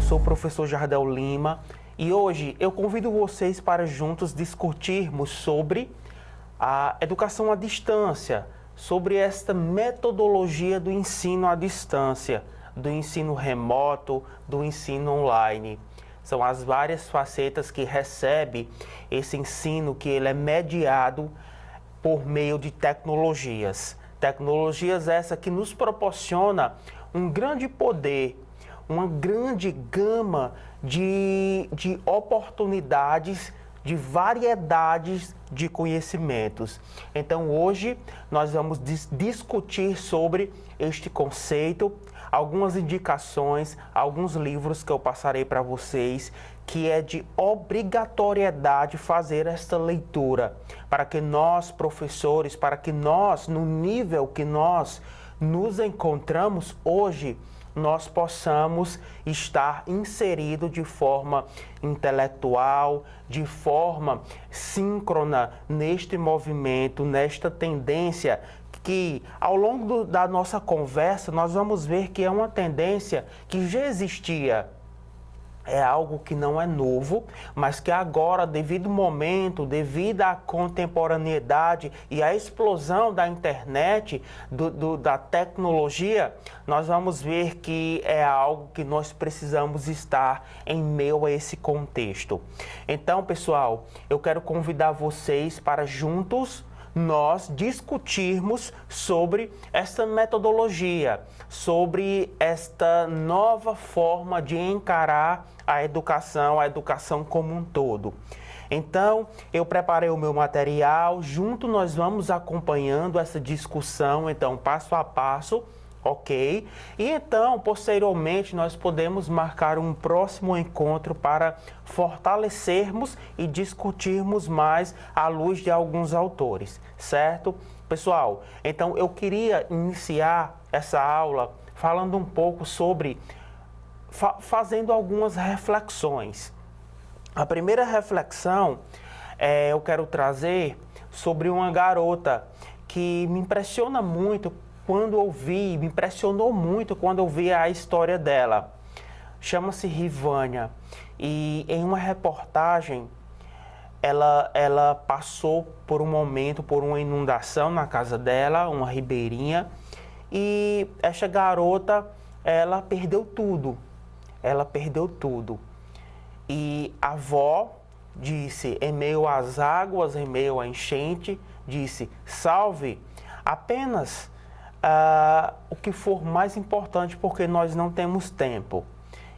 sou o professor Jardel Lima e hoje eu convido vocês para juntos discutirmos sobre a educação à distância, sobre esta metodologia do ensino à distância, do ensino remoto, do ensino online. São as várias facetas que recebe esse ensino, que ele é mediado por meio de tecnologias. Tecnologias essa que nos proporciona um grande poder, uma grande gama de oportunidades, de variedades de conhecimentos. Então hoje nós vamos discutir sobre este conceito, algumas indicações, alguns livros que eu passarei para vocês, que é de obrigatoriedade fazer esta leitura, para que nós, professores, para que nós, no nível que nós nos encontramos hoje, nós possamos estar inseridos de forma intelectual, de forma síncrona neste movimento, nesta tendência que ao longo da nossa conversa nós vamos ver que é uma tendência que já existia. É algo que não é novo, mas que agora, devido ao momento, devido à contemporaneidade e à explosão da internet, da tecnologia, nós vamos ver que é algo que nós precisamos estar em meio a esse contexto. Então, pessoal, eu quero convidar vocês para juntos nós discutirmos sobre esta metodologia, sobre esta nova forma de encarar a educação como um todo. Então, eu preparei o meu material, junto nós vamos acompanhando essa discussão, então, passo a passo, ok? E então, posteriormente, nós podemos marcar um próximo encontro para fortalecermos e discutirmos mais à luz de alguns autores, certo? Pessoal, então eu queria iniciar essa aula falando um pouco sobre, fazendo algumas reflexões. A primeira reflexão eu quero trazer sobre uma garota que me impressiona muito quando eu vi, me impressionou muito quando eu vi a história dela. Chama-se Rivânia e em uma reportagem ela passou por um momento, por uma inundação na casa dela, uma ribeirinha, e essa garota, ela perdeu tudo. Ela perdeu tudo. E a avó disse, em meio às águas, em meio à enchente, disse, salve apenas o que for mais importante, porque nós não temos tempo.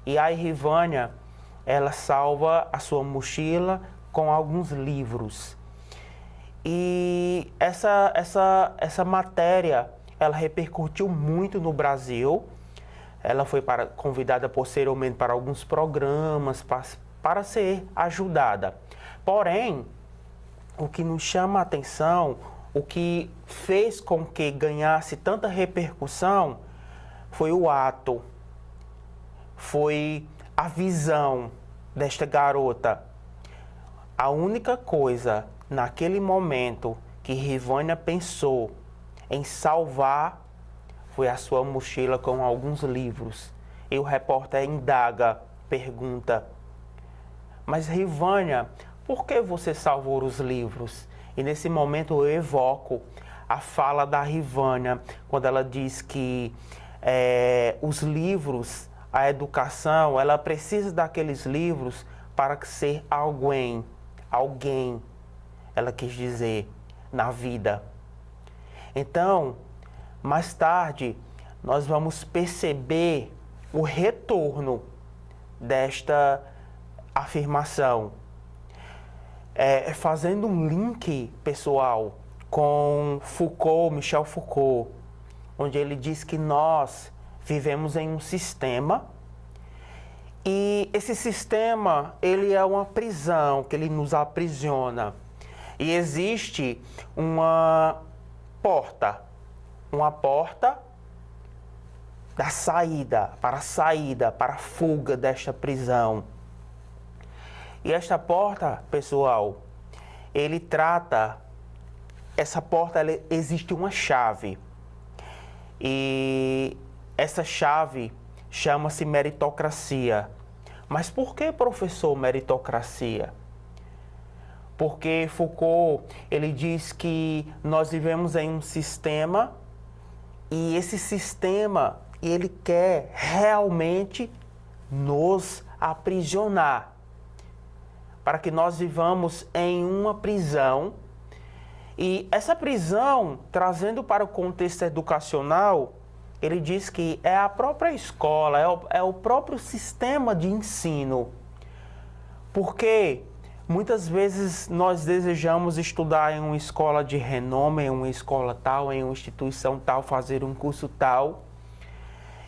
E aí Rivânia, ela salva a sua mochila com alguns livros. E essa matéria, ela repercutiu muito no Brasil. Ela foi convidada posteriormente para alguns programas para ser ajudada. Porém, o que nos chama a atenção, o que fez com que ganhasse tanta repercussão, foi o ato, foi a visão desta garota. A única coisa, naquele momento, que Rivânia pensou em salvar foi a sua mochila com alguns livros. E o repórter indaga, pergunta, mas Rivânia, por que você salvou os livros? E nesse momento eu evoco a fala da Rivânia, quando ela diz que os livros, a educação, ela precisa daqueles livros para ser alguém, ela quis dizer, na vida. Então, mais tarde, nós vamos perceber o retorno desta afirmação. Fazendo um link, pessoal, com Foucault, Michel Foucault, onde ele diz que nós vivemos em um sistema e esse sistema, ele é uma prisão, que ele nos aprisiona. E existe uma porta da saída, para a fuga desta prisão. E esta porta, pessoal, essa porta, existe uma chave. E essa chave chama-se meritocracia. Mas por que, professor, meritocracia? Porque Foucault, ele diz que nós vivemos em um sistema e esse sistema, ele quer realmente nos aprisionar, para que nós vivamos em uma prisão. E essa prisão, trazendo para o contexto educacional, ele diz que é a própria escola, é o próprio sistema de ensino. Porque muitas vezes nós desejamos estudar em uma escola de renome, em uma escola tal, em uma instituição tal, fazer um curso tal.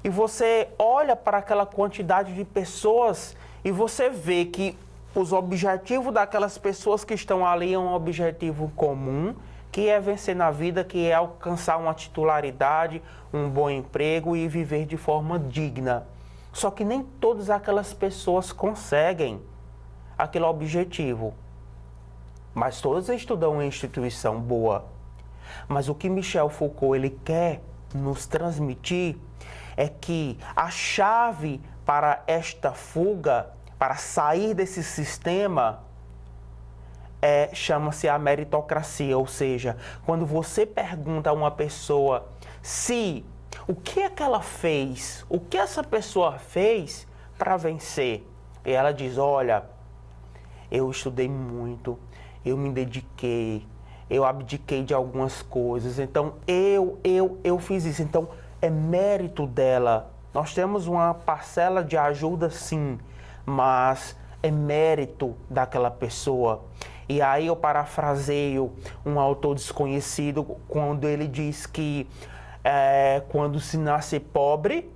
E você olha para aquela quantidade de pessoas e você vê que os objetivos daquelas pessoas que estão ali é um objetivo comum, que é vencer na vida, que é alcançar uma titularidade, um bom emprego e viver de forma digna. Só que nem todas aquelas pessoas conseguem aquele objetivo. Mas todas estudam em instituição boa. Mas o que Michel Foucault ele quer nos transmitir é que a chave para esta fuga, para sair desse sistema, chama-se a meritocracia. Ou seja, quando você pergunta a uma pessoa se o que é que ela fez, o que essa pessoa fez para vencer, e ela diz, olha, eu estudei muito, eu me dediquei, eu abdiquei de algumas coisas, então eu fiz isso, então é mérito dela. Nós temos uma parcela de ajuda, sim, mas é mérito daquela pessoa. E aí eu parafraseio um autor desconhecido quando ele diz que quando se nasce pobre,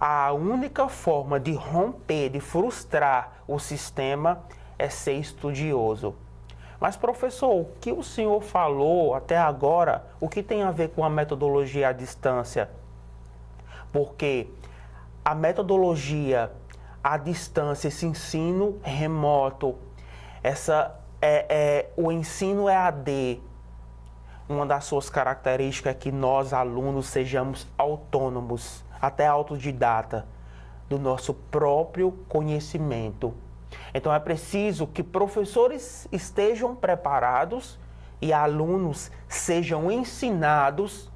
a única forma de romper, de frustrar o sistema é ser estudioso. Mas, professor, o que o senhor falou até agora, o que tem a ver com a metodologia à distância? Porque a metodologia à distância, esse ensino remoto, o ensino EAD, uma das suas características é que nós, alunos, sejamos autônomos, até autodidata, do nosso próprio conhecimento. Então é preciso que professores estejam preparados e alunos sejam ensinados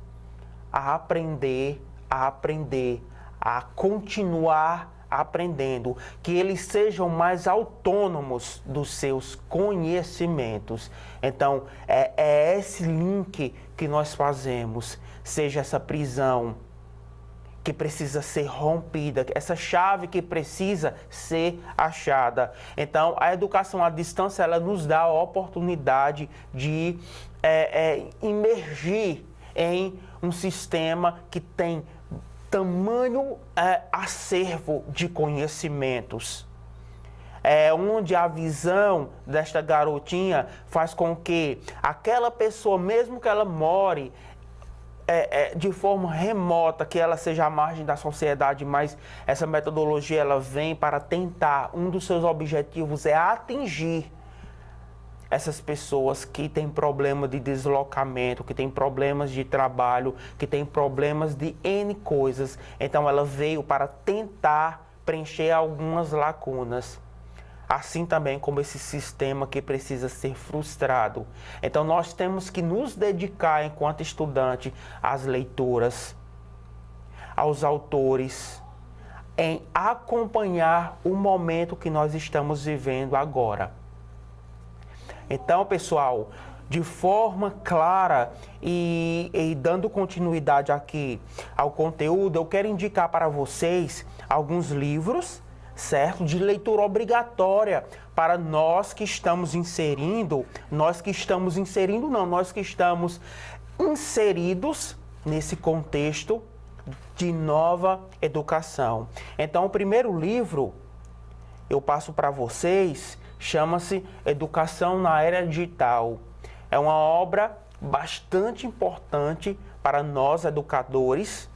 a aprender, a continuar aprendendo, que eles sejam mais autônomos dos seus conhecimentos. Então é esse link que nós fazemos, seja essa prisão que precisa ser rompida, essa chave que precisa ser achada. Então, a educação à distância, ela nos dá a oportunidade de imergir em um sistema que tem tamanho acervo de conhecimentos. Onde a visão desta garotinha faz com que aquela pessoa, mesmo que ela more de forma remota, que ela seja à margem da sociedade, mas essa metodologia ela vem para tentar, um dos seus objetivos é atingir essas pessoas que têm problema de deslocamento, que têm problemas de trabalho, que têm problemas de N coisas. Então ela veio para tentar preencher algumas lacunas. Assim também como esse sistema que precisa ser frustrado. Então nós temos que nos dedicar, enquanto estudante, às leituras, aos autores, em acompanhar o momento que nós estamos vivendo agora. Então, pessoal, de forma clara e dando continuidade aqui ao conteúdo, eu quero indicar para vocês alguns livros, certo? De leitura obrigatória para nós que estamos inseridos nesse contexto de nova educação. Então, o primeiro livro eu passo para vocês, chama-se Educação na Era Digital. É uma obra bastante importante para nós educadores,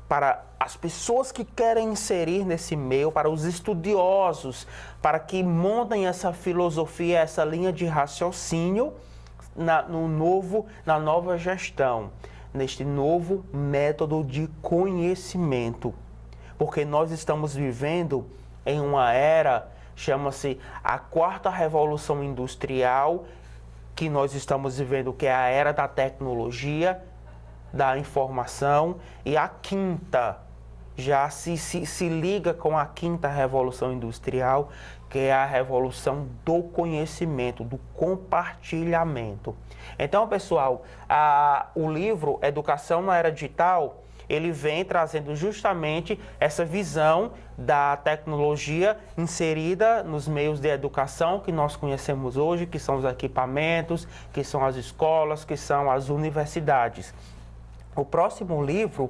para as pessoas que querem inserir nesse meio, para os estudiosos, para que montem essa filosofia, essa linha de raciocínio na nova gestão, neste novo método de conhecimento. Porque nós estamos vivendo em uma era, chama-se a quarta revolução industrial, que nós estamos vivendo, que é a era da tecnologia, da informação, e a quinta já se liga com a quinta revolução industrial, que é a revolução do conhecimento, do compartilhamento. Então, pessoal, o livro Educação na Era Digital, ele vem trazendo justamente essa visão da tecnologia inserida nos meios de educação que nós conhecemos hoje, que são os equipamentos, que são as escolas, que são as universidades. O próximo livro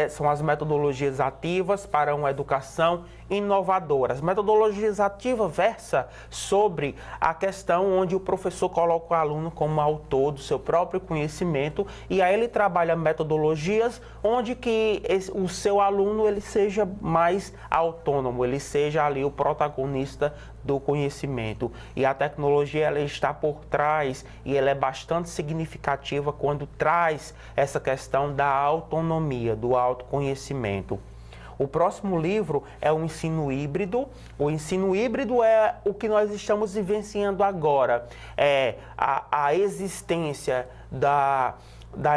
são as metodologias ativas para uma educação inovadora. As metodologias ativas versa sobre a questão onde o professor coloca o aluno como autor do seu próprio conhecimento e aí ele trabalha metodologias onde que o seu aluno ele seja mais autônomo, ele seja ali o protagonista do conhecimento. E a tecnologia ela está por trás e ela é bastante significativa quando traz essa questão da autonomia, do autoconhecimento. O próximo livro é o ensino híbrido. O ensino híbrido é o que nós estamos vivenciando agora. É a existência da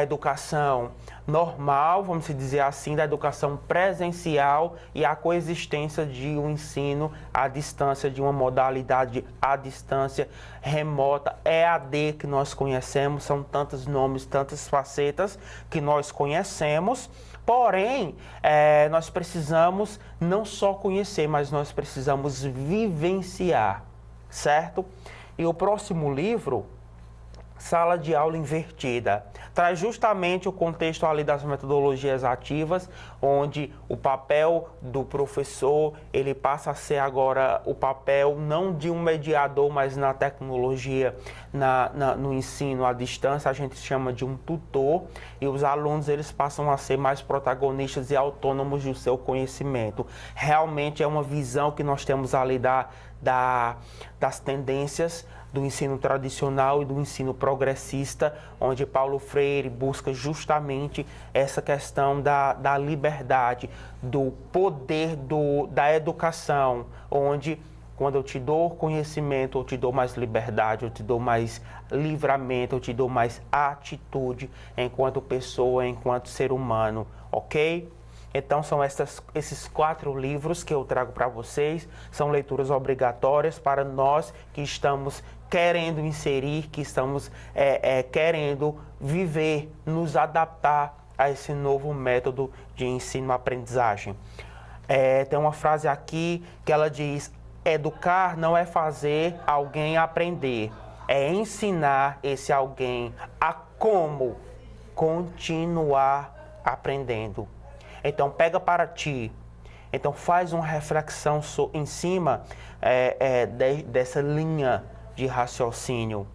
educação normal, vamos dizer assim, da educação presencial e a coexistência de um ensino à distância, de uma modalidade à distância, remota, EAD, que nós conhecemos, são tantos nomes, tantas facetas que nós conhecemos. Porém, nós precisamos não só conhecer, mas nós precisamos vivenciar, certo? E o próximo livro, Sala de Aula Invertida, traz justamente o contexto ali das metodologias ativas, onde o papel do professor, ele passa a ser agora o papel não de um mediador, mas na tecnologia, no ensino à distância, a gente chama de um tutor, e os alunos eles passam a ser mais protagonistas e autônomos do seu conhecimento. Realmente é uma visão que nós temos ali das tendências do ensino tradicional e do ensino progressista, onde Paulo Freire busca justamente essa questão da liberdade, do poder da educação, onde quando eu te dou conhecimento, eu te dou mais liberdade, eu te dou mais livramento, eu te dou mais atitude enquanto pessoa, enquanto ser humano, ok? Então, são esses 4 livros que eu trago para vocês. São leituras obrigatórias para nós que estamos querendo inserir, que estamos querendo viver, nos adaptar a esse novo método de ensino-aprendizagem. Tem uma frase aqui que ela diz: educar não é fazer alguém aprender, é ensinar esse alguém a como continuar aprendendo. Então, pega para ti. Então, faz uma reflexão em cima dessa linha de raciocínio.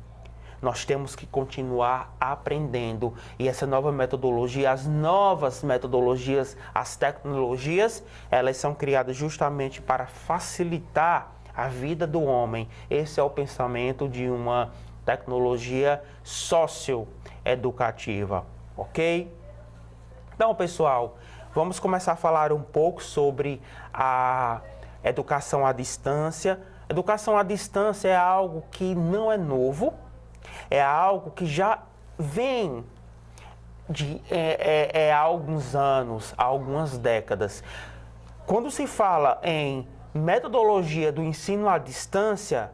Nós temos que continuar aprendendo. E essa nova metodologia, as novas metodologias, as tecnologias, elas são criadas justamente para facilitar a vida do homem. Esse é o pensamento de uma tecnologia socioeducativa, ok? Então, pessoal, vamos começar a falar um pouco sobre a educação à distância. Educação à distância é algo que não é novo, é algo que já vem há alguns anos, há algumas décadas. Quando se fala em metodologia do ensino à distância,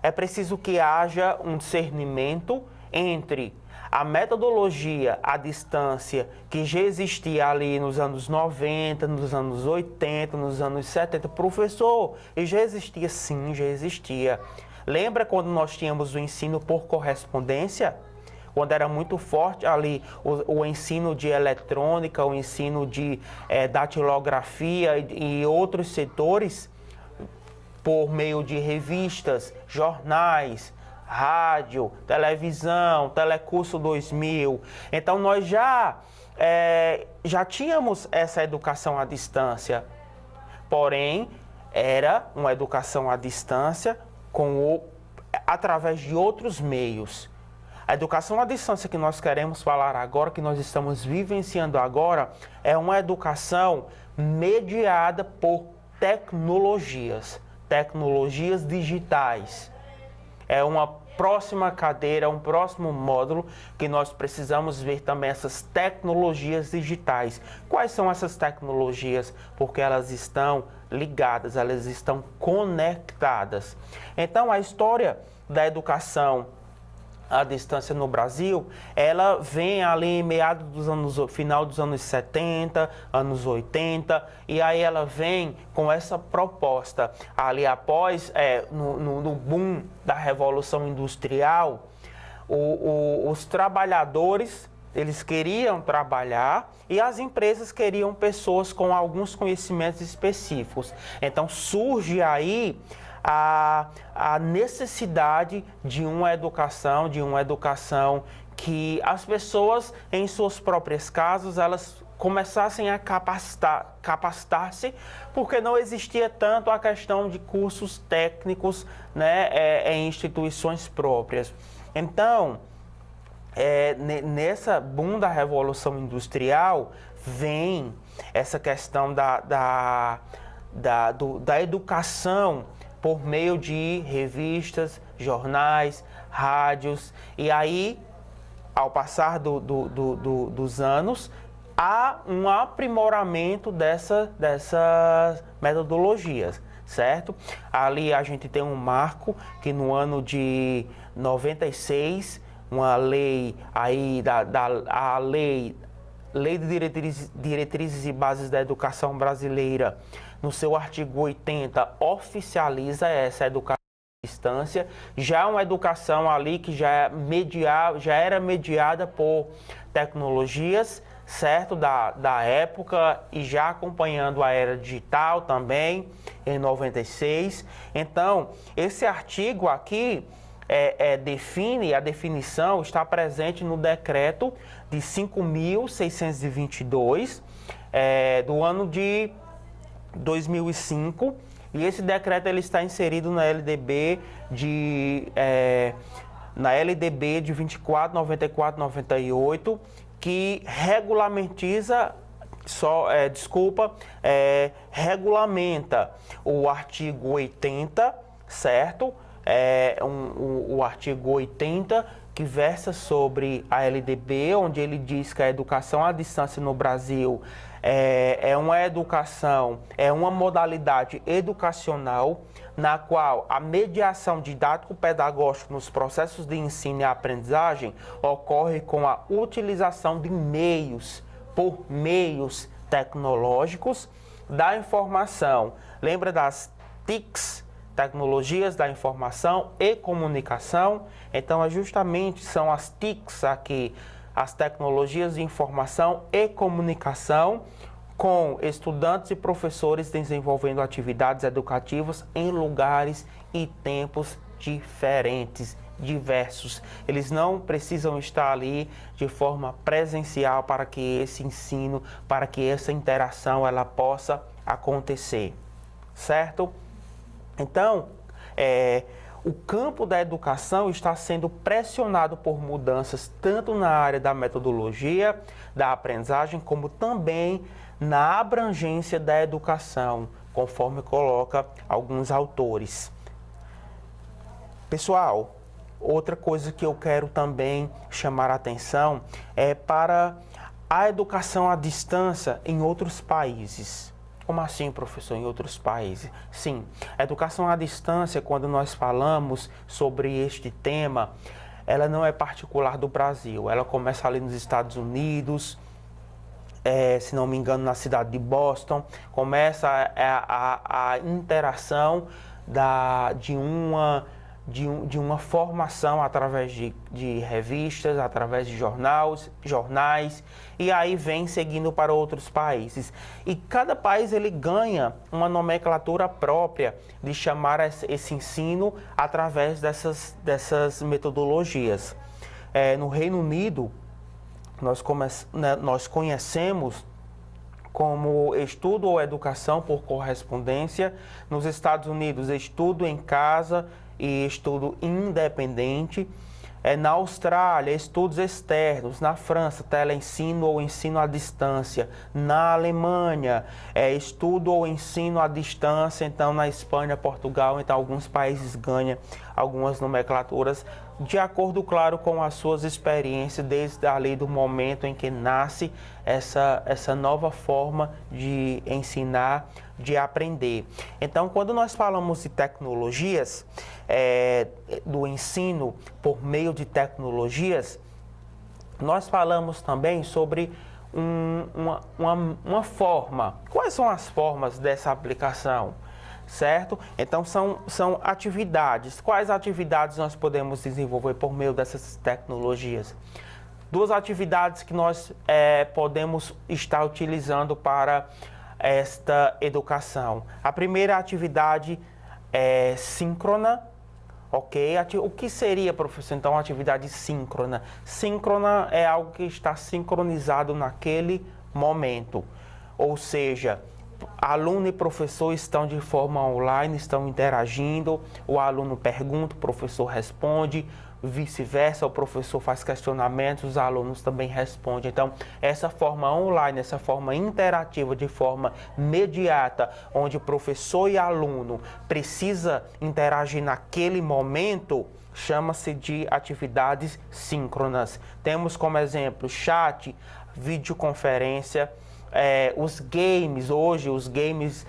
é preciso que haja um discernimento entre a metodologia à distância que já existia ali nos anos 90, nos anos 80, nos anos 70. Professor, e já existia sim, já existia. Lembra quando nós tínhamos o ensino por correspondência? Quando era muito forte ali o ensino de eletrônica, o ensino de datilografia e outros setores, por meio de revistas, jornais, rádio, televisão, Telecurso 2000. Então, nós já tínhamos essa educação à distância, porém, era uma educação à distância através de outros meios. A educação à distância que nós queremos falar agora, que nós estamos vivenciando agora, é uma educação mediada por tecnologias digitais. É uma próxima cadeira, um próximo módulo que nós precisamos ver também essas tecnologias digitais. Quais são essas tecnologias? Porque elas estão ligadas, elas estão conectadas. Então, a história da educação à distância no Brasil, ela vem ali em meados dos anos, final dos anos 70, anos 80, e aí ela vem com essa proposta ali após, no boom da Revolução Industrial, os trabalhadores, eles queriam trabalhar e as empresas queriam pessoas com alguns conhecimentos específicos. Então surge aí a necessidade de uma educação que as pessoas, em suas próprias casas, elas começassem a capacitar-se, porque não existia tanto a questão de cursos técnicos, né, em instituições próprias. Então, nessa boom da Revolução Industrial, vem essa questão da educação por meio de revistas, jornais, rádios. E aí, ao passar dos anos, há um aprimoramento dessas metodologias, certo? Ali a gente tem um marco que no ano de 96, uma lei aí, a Lei de Diretrizes e Bases da Educação Brasileira, no seu artigo 80, oficializa essa educação à distância, já uma educação ali que já era mediada por tecnologias, certo, da época, e já acompanhando a era digital também, em 96. Então, esse artigo aqui define, a definição está presente no decreto de 5.622, do ano de 2005, e esse decreto ele está inserido na LDB de 24, 94, 98, que regulamenta o artigo 80, certo? O artigo 80, que versa sobre a LDB, onde ele diz que a educação à distância no Brasil é uma modalidade educacional na qual a mediação didático-pedagógica nos processos de ensino e aprendizagem ocorre com a utilização de meios tecnológicos da informação. Lembra das TICs? Tecnologias da Informação e Comunicação. Então, justamente são as TICs aqui, as Tecnologias de Informação e Comunicação, com estudantes e professores desenvolvendo atividades educativas em lugares e tempos diferentes, diversos. Eles não precisam estar ali de forma presencial para que esse ensino, para que essa interação ela possa acontecer, certo? Então, o campo da educação está sendo pressionado por mudanças tanto na área da metodologia, da aprendizagem, como também na abrangência da educação, conforme coloca alguns autores. Pessoal, outra coisa que eu quero também chamar a atenção é para a educação à distância em outros países. Como assim, professor, em outros países? Sim, a educação à distância, quando nós falamos sobre este tema, ela não é particular do Brasil. Ela começa ali nos Estados Unidos, se não me engano, na cidade de Boston. Começa a interação de uma formação através de revistas, através de jornais, e aí vem seguindo para outros países. E cada país ele ganha uma nomenclatura própria de chamar esse ensino através dessas metodologias. No Reino Unido, nós conhecemos como estudo ou educação por correspondência. Nos Estados Unidos, estudo em casa e estudo independente. Na Austrália, estudos externos. Na França, teleensino ou ensino à distância. Na Alemanha, estudo ou ensino à distância. Então, na Espanha, Portugal, então alguns países ganham algumas nomenclaturas de acordo, claro, com as suas experiências, desde ali do momento em que nasce essa nova forma de ensinar, de aprender. Então, quando nós falamos de tecnologias, do ensino por meio de tecnologias, nós falamos também sobre uma forma. Quais são as formas dessa aplicação? Certo? Então, são atividades. Quais atividades nós podemos desenvolver por meio dessas tecnologias? Duas atividades que nós podemos estar utilizando para esta educação. A primeira atividade é síncrona, ok? O que seria, professor, então, atividade síncrona? Síncrona é algo que está sincronizado naquele momento, ou seja, aluno e professor estão de forma online, estão interagindo, o aluno pergunta, o professor responde, vice-versa, o professor faz questionamentos, os alunos também respondem. Então, essa forma online, essa forma interativa, de forma imediata, onde professor e aluno precisa interagir naquele momento, chama-se de atividades síncronas. Temos como exemplo chat, videoconferência, os games, hoje os games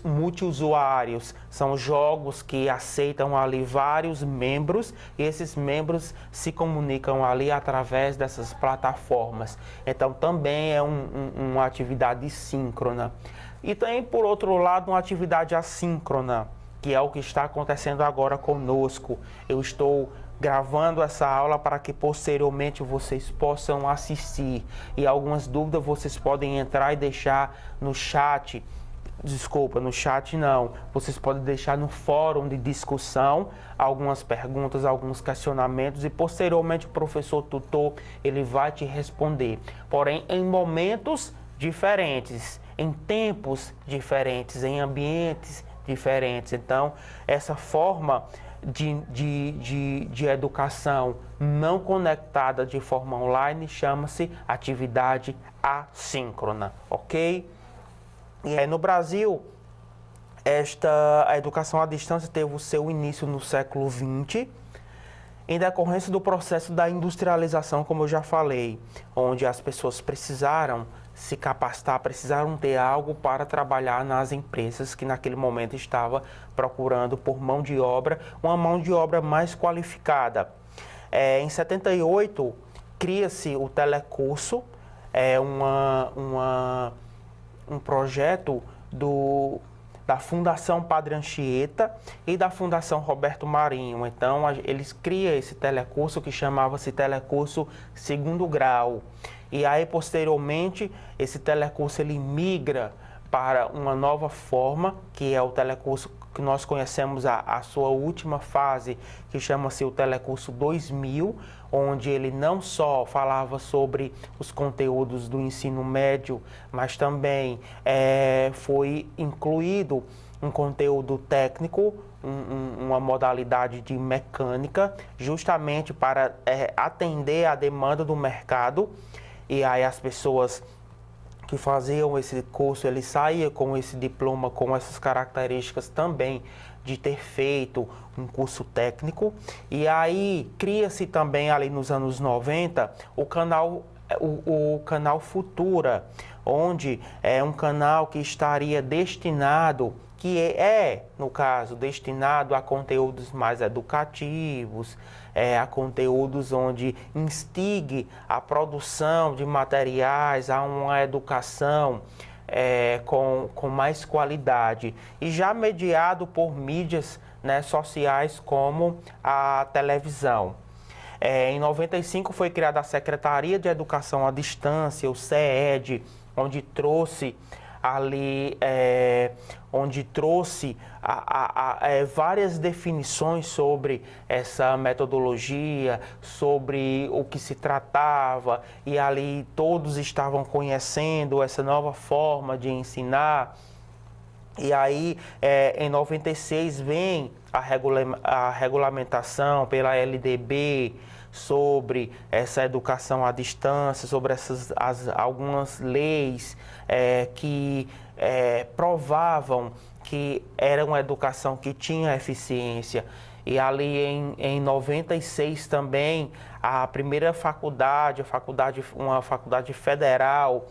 multiusuários, são jogos que aceitam ali vários membros e esses membros se comunicam ali através dessas plataformas. Então também é uma atividade síncrona. E tem, por outro lado, uma atividade assíncrona, que é o que está acontecendo agora conosco. Eu estou gravando essa aula para que posteriormente vocês possam assistir. E algumas dúvidas vocês podem entrar e deixar no chat. Desculpa, no chat não. Vocês podem deixar no fórum de discussão algumas perguntas, alguns questionamentos e posteriormente o professor tutor ele vai te responder. Porém, em momentos diferentes, em tempos diferentes, em ambientes diferentes. Então, essa forma de educação não conectada de forma online chama-se atividade assíncrona, ok? E no Brasil, a educação à distância teve o seu início no século XX, em decorrência do processo da industrialização, como eu já falei, onde as pessoas precisaram se capacitar, precisaram ter algo para trabalhar nas empresas que naquele momento estava procurando por mão de obra, uma mão de obra mais qualificada. Em 78, cria-se o telecurso, um projeto da Fundação Padre Anchieta e da Fundação Roberto Marinho. Então, eles criam esse telecurso que chamava-se Telecurso Segundo Grau. E aí, posteriormente, esse telecurso ele migra para uma nova forma, que é o telecurso que nós conhecemos a sua última fase, que chama-se o Telecurso 2000, onde ele não só falava sobre os conteúdos do ensino médio, mas também foi incluído um conteúdo técnico, uma modalidade de mecânica, justamente para atender à demanda do mercado. E aí as pessoas que faziam esse curso, eles saíam com esse diploma, com essas características também de ter feito um curso técnico. E aí cria-se também ali nos anos 90 o canal Futura, onde é um canal que estaria destinado, no caso, destinado a conteúdos mais educativos, a conteúdos onde instigue a produção de materiais, a uma educação com mais qualidade. E já mediado por mídias sociais como a televisão. Em 95 foi criada a Secretaria de Educação à Distância, o CEED, onde trouxe várias definições sobre essa metodologia, sobre o que se tratava, e ali todos estavam conhecendo essa nova forma de ensinar. E aí, em 96, vem a regulamentação pela LDB sobre essa educação à distância, sobre algumas leis que provavam que era uma educação que tinha eficiência. E ali em 96 também, a primeira faculdade, uma faculdade federal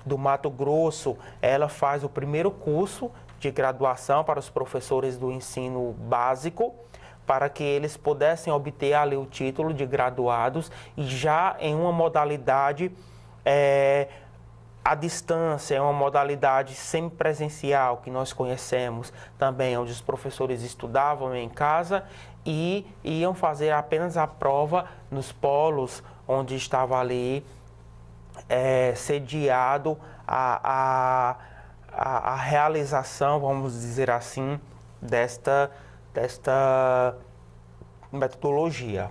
do Mato Grosso, ela faz o primeiro curso de graduação para os professores do ensino básico, para que eles pudessem obter ali o título de graduados e já em uma modalidade à distância, é uma modalidade semipresencial que nós conhecemos também, onde os professores estudavam em casa e iam fazer apenas a prova nos polos onde estava ali sediado a realização, vamos dizer assim, desta metodologia.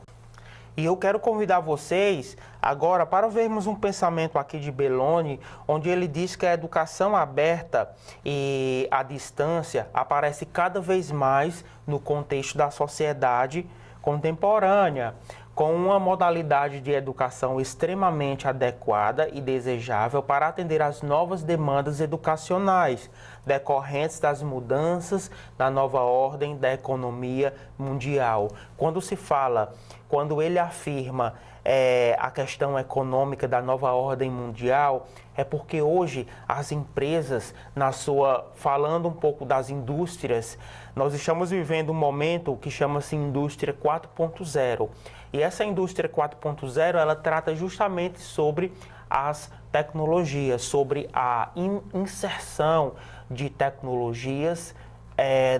E eu quero convidar vocês agora para vermos um pensamento aqui de Belloni, onde ele diz que a educação aberta e à distância aparece cada vez mais no contexto da sociedade contemporânea, com uma modalidade de educação extremamente adequada e desejável para atender às novas demandas educacionais decorrentes das mudanças da nova ordem da economia mundial. Quando ele afirma a questão econômica da nova ordem mundial, é porque hoje as empresas, falando um pouco das indústrias, nós estamos vivendo um momento que chama-se indústria 4.0. E essa indústria 4.0, ela trata justamente sobre as tecnologias, sobre a inserção de tecnologias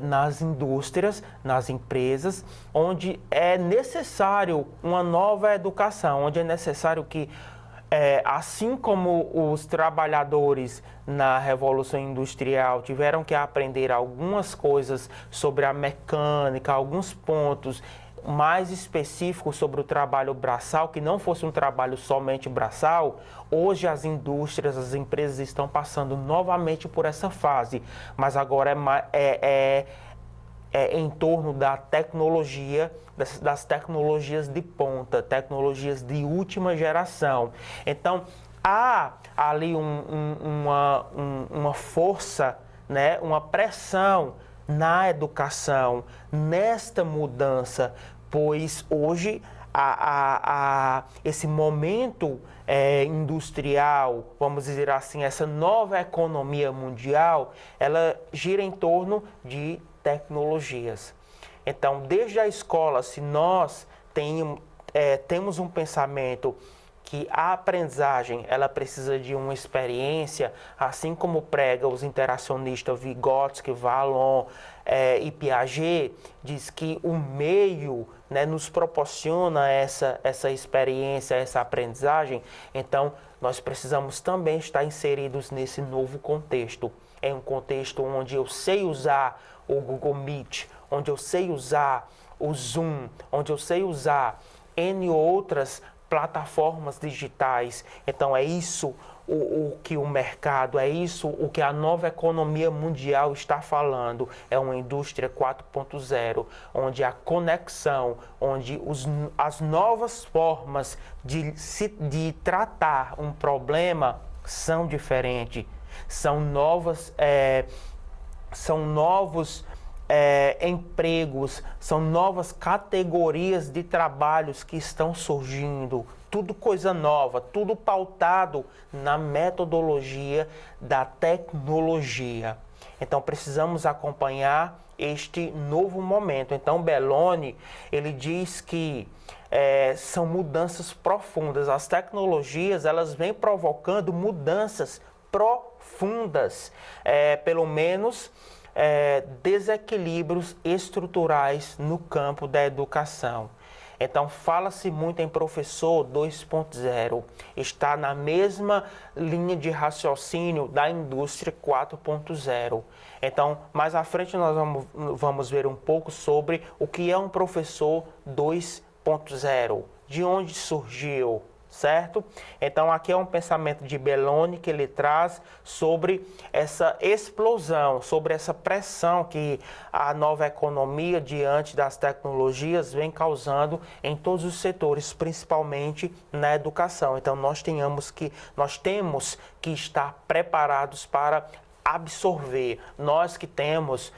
nas indústrias, nas empresas, onde é necessário uma nova educação, onde é necessário que, assim como os trabalhadores na Revolução Industrial tiveram que aprender algumas coisas sobre a mecânica, alguns pontos mais específicos sobre o trabalho braçal, que não fosse um trabalho somente braçal, hoje as indústrias, as empresas estão passando novamente por essa fase, mas agora é em torno da tecnologia, das tecnologias de ponta, tecnologias de última geração. Então, há ali uma força, né, uma pressão na educação, nesta mudança, pois hoje esse momento industrial, vamos dizer assim, essa nova economia mundial, ela gira em torno de tecnologias. Então, desde a escola, se nós temos um pensamento que a aprendizagem ela precisa de uma experiência, assim como prega os interacionistas Vygotsky, Vallon e Piaget, diz que o meio, né, nos proporciona essa experiência, essa aprendizagem. Então, nós precisamos também estar inseridos nesse novo contexto. É um contexto onde eu sei usar o Google Meet, onde eu sei usar o Zoom, onde eu sei usar N outras plataformas digitais. Então é isso o que o mercado, é isso o que a nova economia mundial está falando. É uma indústria 4.0, onde a conexão, onde as novas formas de tratar um problema são diferentes, são novos empregos, são novas categorias de trabalhos que estão surgindo, tudo coisa nova, tudo pautado na metodologia da tecnologia. Então precisamos acompanhar este novo momento. Então Belloni, ele diz que são mudanças profundas. As tecnologias, elas vêm provocando mudanças profundas, pelo menos desequilíbrios estruturais no campo da educação. Então, fala-se muito em professor 2.0, está na mesma linha de raciocínio da indústria 4.0. Então, mais à frente nós vamos ver um pouco sobre o que é um professor 2.0, de onde surgiu, certo? Então aqui é um pensamento de Belloni que ele traz sobre essa explosão, sobre essa pressão que a nova economia diante das tecnologias vem causando em todos os setores, principalmente na educação. Então nós temos que estar preparados para absorver. Nós que temos,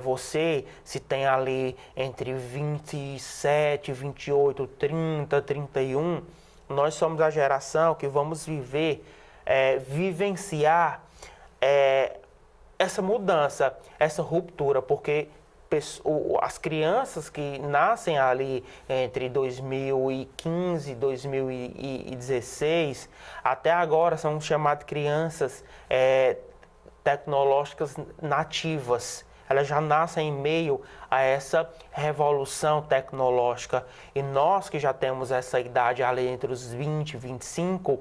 você se tem ali entre 27, 28, 30, 31, nós somos a geração que vamos vivenciar essa mudança, essa ruptura, porque as crianças que nascem ali entre 2015 e 2016, até agora são chamadas crianças tecnológicas nativas. Elas já nascem em meio a essa revolução tecnológica. E nós que já temos essa idade ali entre os 20, 25,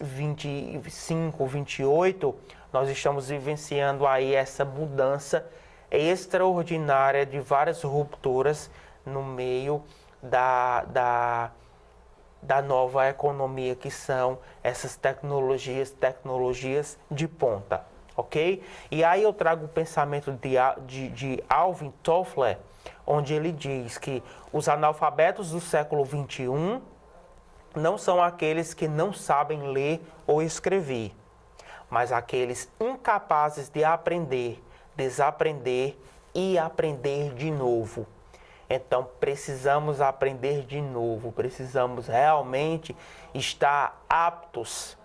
25, 28, nós estamos vivenciando aí essa mudança extraordinária de várias rupturas no meio da nova economia, que são essas tecnologias de ponta, ok? E aí eu trago o pensamento de Alvin Toffler, onde ele diz que os analfabetos do século XXI não são aqueles que não sabem ler ou escrever, mas aqueles incapazes de aprender, desaprender e aprender de novo. Então, precisamos aprender de novo, precisamos realmente estar aptos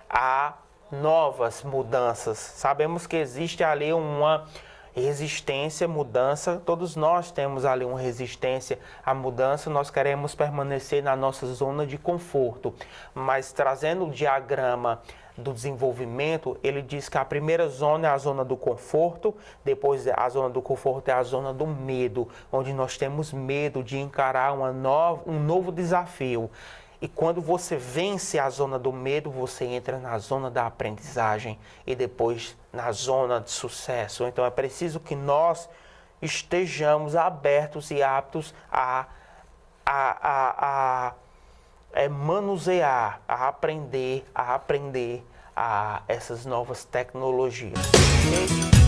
a novas mudanças. Sabemos que existe ali uma resistência, mudança, todos nós temos ali uma resistência à mudança, nós queremos permanecer na nossa zona de conforto, mas trazendo o diagrama do desenvolvimento, ele diz que a primeira zona é a zona do conforto, depois a zona do conforto é a zona do medo, onde nós temos medo de encarar um novo desafio. E quando você vence a zona do medo, você entra na zona da aprendizagem e depois na zona de sucesso. Então é preciso que nós estejamos abertos e aptos a manusear, a aprender essas novas tecnologias. Okay?